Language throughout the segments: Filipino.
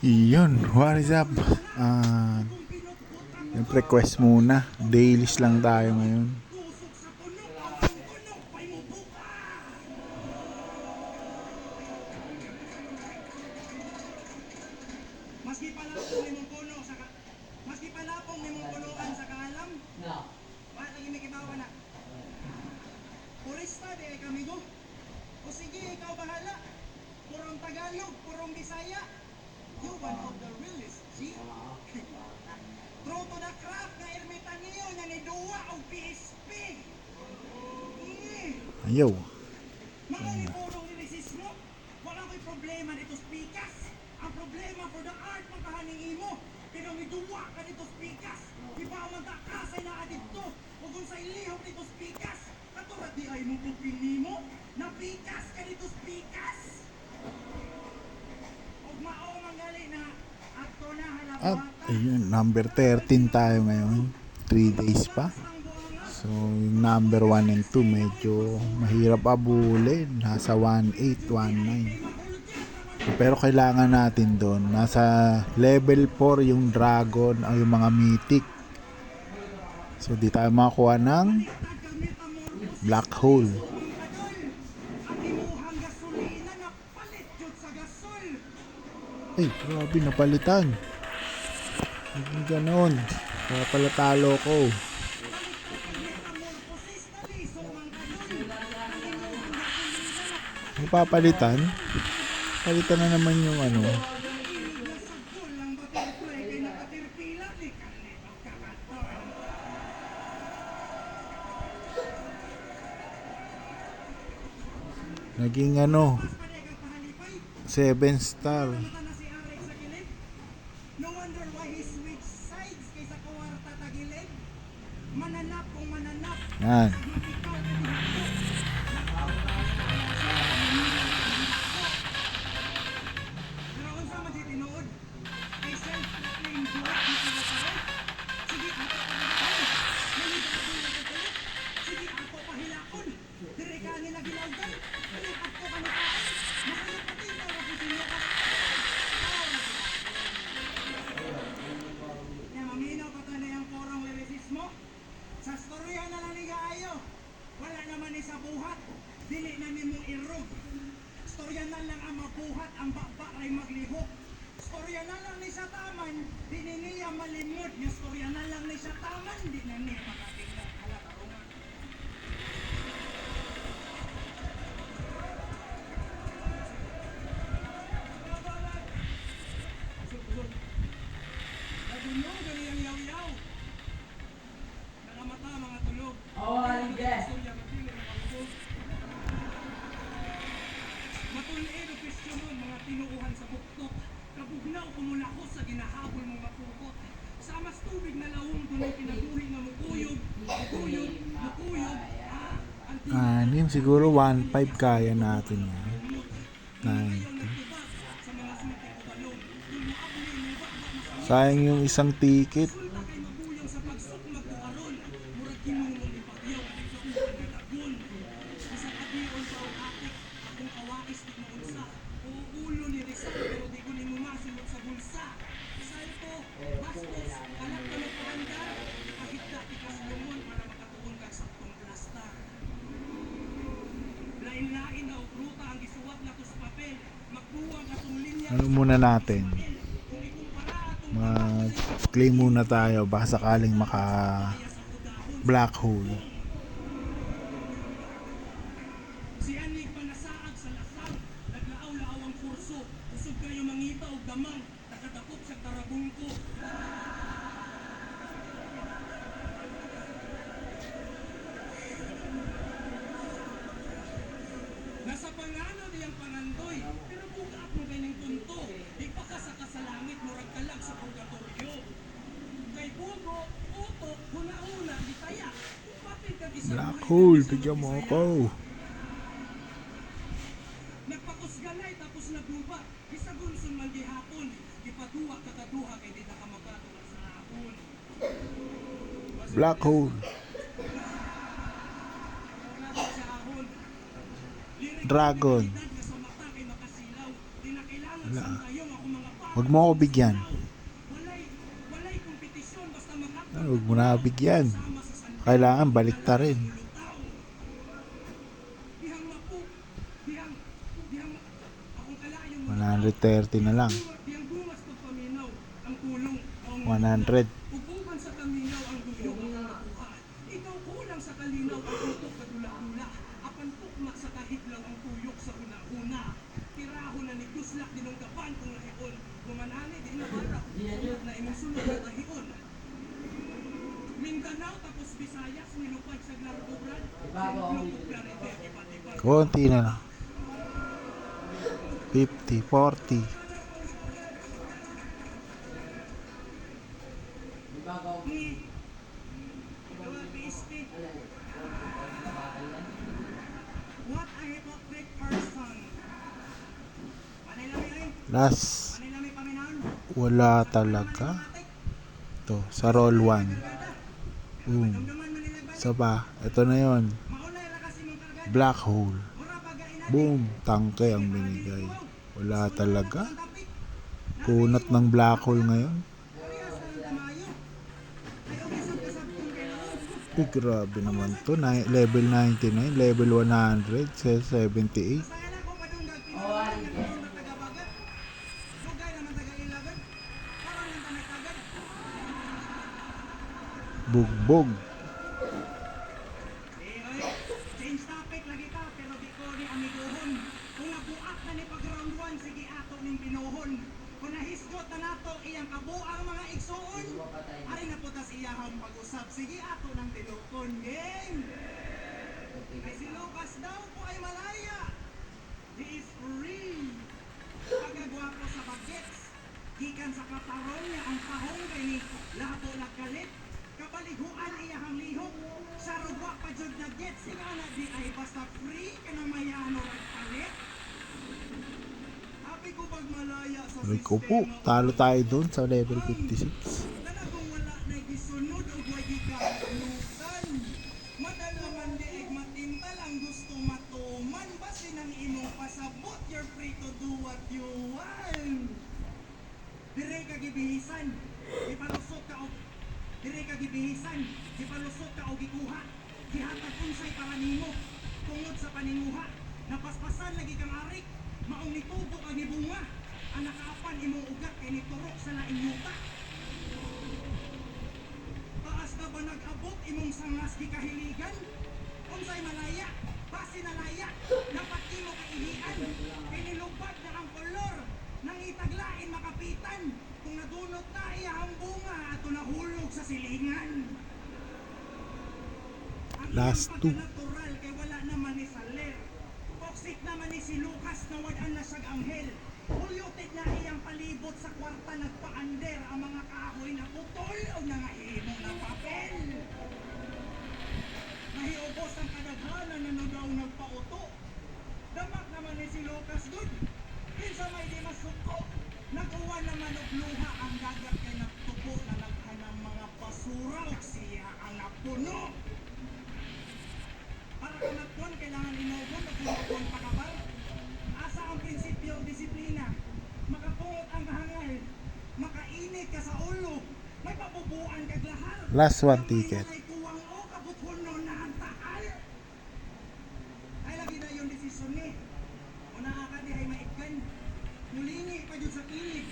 Iyon, what is up? Yung request muna. Dailies lang tayo ngayon. Maski palapong limong puno sa maski palapong limong punuan sa kaalam. No. Wa lagi may kibawa na. Purista di ay kamigo. O sige, ikaw bahala. Purong Tagalog, purong Bisaya. You one of the realest, see? True to the craft na ermitanyo na ni Duwa o PSP. Ayaw. Mga ni purong lirisismo, wala ko'y problema dito speakas. Ang problema for the art makahaning imo. Pero may duwa ka dito speakas. Iba ang magkakasay na adito. O kung sa ilihok dito speakas. Katulad di ay mong pupili mo. Napikas ka dito speakas. O maong mangali na ato na At halabata. ayun, number 13 tayo ngayon. 3 days pa. So, yung number 1 and 2 medyo mahirap abulin. Nasa 1.8, 1.9. Pero kailangan natin doon. Nasa level 4 yung dragon o yung mga mythic. So, di tayo makakuha ng black hole. Ay, grabe, napalitan. Hindi ganon. Kaya pala talo ko. Mapapalitan? Palitan na naman yung ano. Naging ano, 7 star. No wonder why he switched sides kaysa kawarta tagilid. Mananap kung mananap. Yan. Pero unsa man siya tinuod? Kay self-proclaimed buhat ni sila pareho. Sige ako pagdakon. Sige ako pahilakon. Dire ka nila gilawgan. Lipat ko kanukaan. Makalipati ka na pusinyo ka. Kaya maminaw pa na yung porong lirisismo. Sa storya na lang ni Gaayo. Wala naman ni sa buhat. Dili namin mong irog. Storya na lang ang mabuhat, ang baba ay maglihok. Storya na lang ni sa taman, di niya malimot. Yung storya na lang ni sa taman, di na niya makatingnan. Halakarungan. Nagunog, gani ang yaw-yaw. Nakamata mga tulog. Oo, aligde. Storya matili na kalubog. Matulid o kwestiyonon mga tinuuhan sa buktot. Kabugnaw kumulakos sa ginahabol mong mapukot. Sa mas tubig na lawong dunay pinaguhi nga mukuyog, mukuyog, mukuyog. Anim, siguro 1.5 kaya natin yan. 90. Sayang yung isang ticket. Sulta kay mabuyong sa pagsukmag o aron. Murag kinungong ipagyaw kay sa uban nga dagon. Isang abiyon sa og atik, akong kawakis di mo unsa. O ulo ni Rizal pero di ko ni mo masulot sa bulsa. Isay ko, bastos, anak ka mo pahandar. Kahit dati ka lumon para makatuon kag saktong plastar. Lain-lain na og ruta ang gisuwat na to sa papel. Magbuwag atong linya. Ano muna natin? Mag-claim muna tayo. Baka sakaling maka black hole. Si Anig panasaag sa lasang, naglaaw-laaw ang kurso, usog kayo mangita og damang, nakadakop sa tarabungko. Nasa pangano diyang pangandoy, pero bukaat mo ganing tunto, di pa ka sa kasalangit, murag ka lang sa purgatorio. Kay bugo, utok, huna-huna, di taya, upapil ka isang Black buhay hole, na bigyan mo bisaya. ako. Nagpakusganay tapos nagluba. Bisagunson man gihapon. Ipaduha kakaduha kay di na ka magkatuwa sa hapon. Black hole. Wala sa ahon. Dragon. Sa mata kay makasilaw. Di na kay Kailangan Wala. sundayong ako mga pa. Huwag mo ako bigyan. Walay kompetisyon basta magkakita Huwag mo na ako bigyan. sama sa sandali. Kailangan balik ta rin. Lutaw. Dihang mapu. Dihang akong kalayong 130 na lang. dihang bungas pagpaminaw ang kulong. 100. Upukan sa kaminaw ang guyong ang nakuhaan. Ikaw kulang sa kalinaw ang utok kadula-dula. Apan tukma sa kahitlaw ang tuyok sa una-una. Tiraho na ni Guslak dinong gaban kung nahion. Gumanani di na baraw. Sunod na imong sunod na tahion. Mindanao tapos Visayas nilupay sa Glarburan. Sinulog Clarete, iba-iba. Konti na lang. 50, 40. Ni Joel Pisti. What a hypocrite person. Panay lami ay. Last. Panay lami paminaon. Wala talaga. Ito, sa roll 1. Boom. Dumduman man nila ba? Isa pa. Ito na yon. Maulay ra kasi mong karga. Black hole. Mura pagaina. Boom. Tangke ang binigay. Wala talaga. Kunat ng black hole ngayon. Parehas na ng tamayo. Ay ugisap ka sa kung kailangan. Uy, grabe naman to. Level 99, level 100, 78. Saya na ko padungag pinungan nga nung tagabagat. Sugay naman taga-ilagan. Parang nang tanay tagad. Bugbog. Oy, change topic lagi ka, pero di ko ni amigohon. Kung nabuak na ni pag-round 1, sige ato ning pinuhon. Kung nahisgot na nato, iyang kabuang mga igsuon. Ari na po tas iyahang pag-usap, sige ato nang tinukon. Game! Ay si Lucas daw po ay malaya. He is free. Pagkagwapo sa bagets. Gikan sa katarong niya ang kahong kay ni Labo Nagkalit. Kabaliguan iyahang lihok. Sa rugwa pa jud na gets. Ingana di ay basta free ka na mayano nagpalit. Happy ko pag malaya sa Rico po. Talo tayo doon sa level 56. Talagang wala na gisunod o way gikalutan. Madala man diig matintal ang gusto matuman. Basin ang imong pasabot, you're free to do what you want. Dire ka gibihisan, ipalusot ka o dire ka gibihisan, ipalusot ka o gikuha. Gihatag unsay para nimo, tungod sa paninguha. Napaspasan lagi kang arik, maong nitubo ang ibunga. Ang nakaapan imong ugat kay niturok sa laing yuta. Taas na ba nag-abot imong sangas gikahiligan? Unsay malaya, basi nalaya, dapat imo kailian. Kay nilubad na ang kolor, nang itaglain makapitan. Kung nadunot na iyahang bunga, ato nahulog sa silingan. Ang Last iyang two. pagka-natural kay wala naman ni Saler. Toxic naman ni si Lucas na wadan na siyang anghel. Ulyutit na iyang palibot sa kwarta nagpa-under ang mga kahoy na putol o nangahimo na papel. Nahiubos ang kadaghanan na nagaw nagpauto. Damak naman ni si Lucas good. Kinsa may di masuko. Nag-uwan naman og luha ang dagat kay nagtubo na naghanang mga basura ug siya ang napuno. Para kanapon, kailangan inugon o kumapon pakabal. Asa ang prinsipyo o disiplina? Makapungot ang kahangal. Makainit ka sa ulo. May pabubuan kag lahal. Last one ticket. May kuwang o kabuthunon na ang taal. Ay lagi na yung desisyon ni. Una ka di ay maitkan. Mulingi pa dyan sa kilig.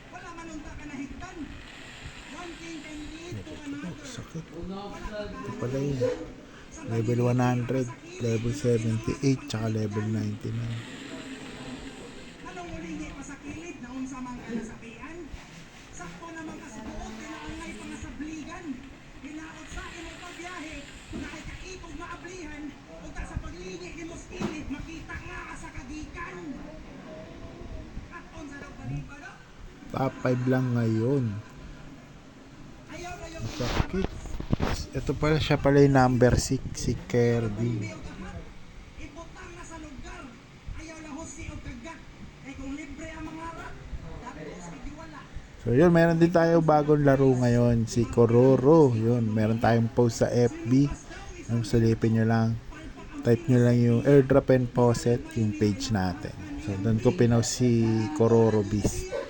Wala manunta ka na higtan. One thing can lead to another. Sakit. Wala ka Ito pala yun. Level 100, level 78, tsaka level 99. Anong mulingi pa sa kilid na unsa mang kanasapian? Sakto naman kasi buot kinaangay pangasabligan. Hinaot sa imong pagbiyahe na ay kaikog maablihan o ta sa paglingi imong kilid makita nga ka sa kagikan. At unsa daw palibad no? Top 5 lang ngayon. Ayaw na yung Sakit. Ito pala siya pala yung number 6, si Kirby. ibutang na sa lugar. Ayaw na hosi o kagat. Eh kung libre ang mga rat, tapos hindi wala. So yun, meron din tayo bagong laro ngayon, si Kororo. Yun, meron tayong post sa FB. Yung silipin nyo lang. Type nyo lang yung airdrop and faucet, yung page natin. So, doon ko pinost si Kororo Beast.